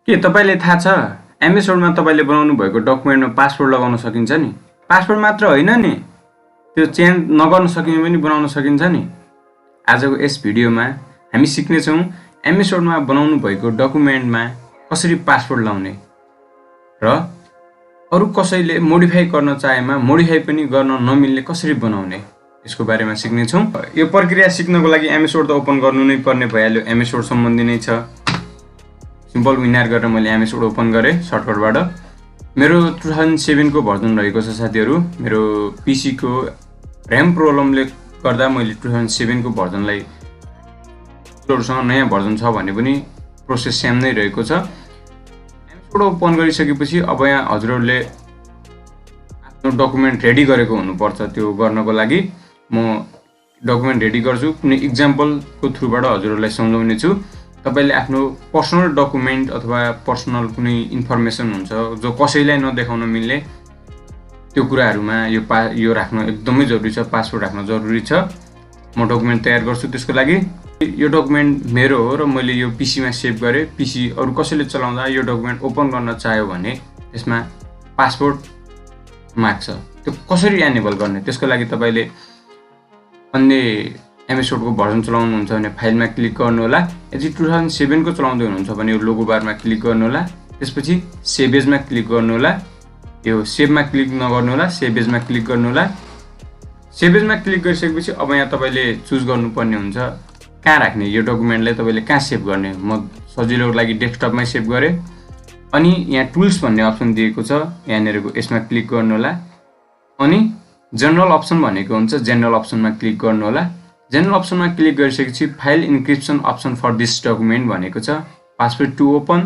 के तपाईले थाहा छ एमएस वर्डमा तपाईले बनाउनु भएको डकुमेन्टमा पासवर्ड लगाउन सकिन्छ नि। पासवर्ड मात्र होइन नि, त्यो चेन्ज नगर्न सकिने पनि बनाउन सकिन्छ नि। आजको यस भिडियोमा हामी सिक्ने छौं एमएस वर्डमा बनाउनु भएको डकुमेन्टमा कसरी पासवर्ड लाउने र अरु कसैले मोडिफाई गर्न चाहेमा मोडिफाई पनि गर्न नमिल्ने कसरी बनाउने यसको बारेमा सिक्ने छौं। यो प्रक्रिया सिक्नको लागि एमएस वर्ड त ओपन गर्नु नै पर्ने भइहाल्यो, एमएस वर्ड सम्बन्धी नै छ। सिम्पल विनार गरेर मैले एमएस वर्ड ओपन गरे सर्टकटबाट। मेरो 2007 को भर्जन रहेको छ साथीहरु। मेरो पीसी को र्याम प्रब्लमले गर्दा मैले 2007 को भर्जनलाई हजुरहरुसँग नयाँ भर्जन छ भने पनि प्रोसेस सेम नै रहेको छ। एमएस वर्ड ओपन गरिसकेपछि अब यहाँ हजुरहरुले आफ्नो डकुमेन्ट रेडी गरेको हुनुपर्छ। त्यो गर्नको लागि म डकुमेन्ट रेडी गर्छु, कुनै एक्जाम्पलको थ्रुबाट हजुरहरुलाई सम्झाउने छु। तपाईले आफ्नो पर्सनल डकुमेन्ट अथवा पर्सनल कुनै इन्फर्मेसन हुन्छ जो कसैलाई नदेखाउन मिल्ने त्यो कुराहरुमा यो राख्न एकदमै जरुरी छ, पासवर्ड राख्न जरुरी छ। म डकुमेन्ट तयार गर्छु त्यसको लागि। यो डकुमेन्ट मेरो हो र मैले यो पीसी मा सेभ गरे। पीसी अरु कसैले चलाउँदा यो डकुमेन्ट ओपन गर्न चाह्यो भने त्यसमा पासवर्ड माग्छ। त्यो कसरी एनेबल गर्ने त्यसको लागि तपाईले अन्य एमएस वर्ड को भर्जन चलाउनुहुन्छ भने फाइलमा क्लिक गर्नु होला। यदि 2007 को चलाउँदै हुनुहुन्छ भने यो लोगो बारमा क्लिक गर्नु होला। त्यसपछि सेभ एजमा क्लिक गर्नु होला। यो सेभमा क्लिक नगर्नु होला, सेभ एजमा क्लिक गर्नु होला। सेभ एजमा क्लिक गरिसकेपछि अब यहाँ तपाईले चुज गर्नुपर्ने हुन्छ कहाँ राख्ने यो डकुमेन्टलाई, तपाईले कहाँ सेभ गर्ने। म सजिलोको लागि डेस्कटपमै सेभ गरे। अनि यहाँ टुल्स भन्ने अप्सन दिएको छ, यहाँनेरको यसमा क्लिक गर्नु होला। अनि जनरल अप्सन भनेको हुन्छ, जनरल अप्सनमा क्लिक गर्नु होला। जनरल अप्सनमा क्लिक गरिसकेपछि file encryption option for this document भनेको छ। पासवर्ड टु ओपन,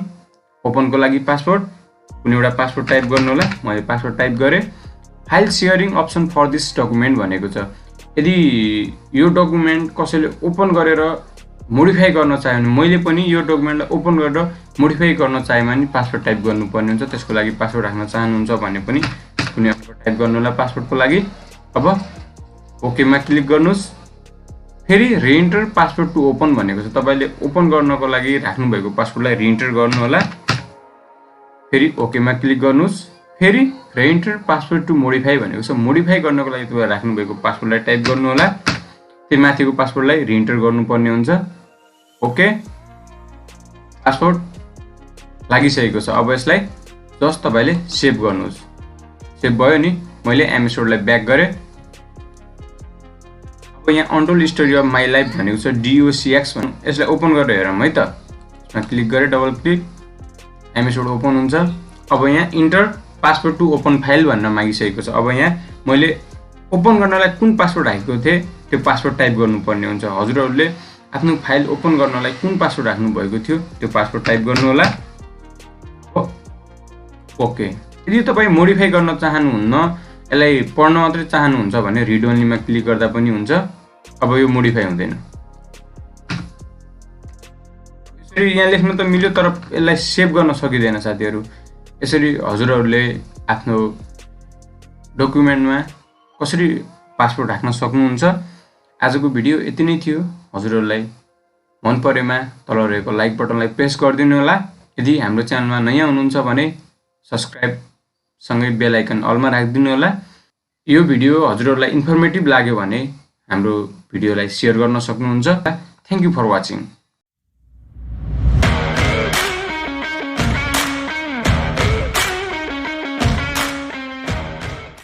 ओपनको लागि पासवर्ड कुनै एउटा पासवर्ड टाइप गर्नु होला। मैले पासवर्ड टाइप गरे। File sharing option for this document भनेको छ। यदि यो डकुमेन्ट कसैले ओपन गरेर मोडिफाई गर्न चाह्यो भने मैले पनि यो डकुमेन्टलाई ओपन गरेर मोडिफाई गर्न चाहेमा नि पासवर्ड टाइप गर्नुपर्ने हुन्छ। त्यसको लागि पासवर्ड राख्न चाहनुहुन्छ भने पनि कुनै एउटा टाइप गर्नु होला पासवर्डको लागि। अब ओके मा क्लिक गर्नुस्। फेरि रिएन्टर पासवर्ड टु ओपन भनेको छ। तपाईले ओपन गर्नको लागि राख्नु भएको पासवर्डलाई रिएन्टर गर्नु होला। फेरि ओके मा क्लिक गर्नुस्। फेरि रिएन्टर पासवर्ड टु मोडिफाई भनेको छ। मोडिफाई गर्नको लागि तपाईले राख्नु भएको पासवर्डलाई टाइप गर्नु होला। त्यो माथिको पासवर्डलाई रिएन्टर गर्नुपर्ने हुन्छ। ओके, पासवर्ड लागिसकेको छ। अब यसलाई जस्ट तपाईले सेभ गर्नुस्। सेभ भयो नि। मैले एमएस वर्डलाई ब्याक गरे। अब यहाँ untold story of my life भनेको छ, DOCX भन्नु। यसलाई ओपन गरेर हेरौँ है त। यसमा क्लिक गरे, double click, MS word open हुन्छ। अब यहाँ enter password to open file भन्न मागिसकेको छ। अब यहाँ मैले ओपन गर्नलाई कुन पासवर्ड राखेको थिएँ त्यो पासवर्ड टाइप गर्नुपर्ने हुन्छ। हजुरहरूले आफ्नो फाइल ओपन गर्नलाई कुन पासवर्ड राख्नु भएको थियो त्यो पासवर्ड टाइप गर्नु होला। ओके, यदि तपाई मोडिफाई गर्न चाहनुहुन्न, यसलाई पढ्न मात्रै चाहनुहुन्छ भने रिड ओन्लीमा क्लिक गर्दा पनि हुन्छ। अब यो मोडिफाई हुँदैन। यसरी यहाँ लेख्न त मिल्यो तर यसलाई सेभ गर्न सकिदैन साथीहरु। यसरी हजुरहरूले आफ्नो डकुमेन्टमा कसरी पासवर्ड राख्न सक्नुहुन्छ। आजको भिडियो यति नै थियो। हजुरहरूलाई मन परेमा तल रहेको लाइक बटनलाई प्रेस गरिदिनु होला। यदि हाम्रो च्यानलमा नयाँ हुनुहुन्छ भने सब्स्क्राइब सँगै बेल आइकन अलमा राखिदिनु होला। यो भिडियो हजुरहरूलाई इन्फर्मेटिभ लाग्यो भने हाम्रो भिडियोलाई शेयर गर्न सक्नुहुन्छ। Thank you for watching.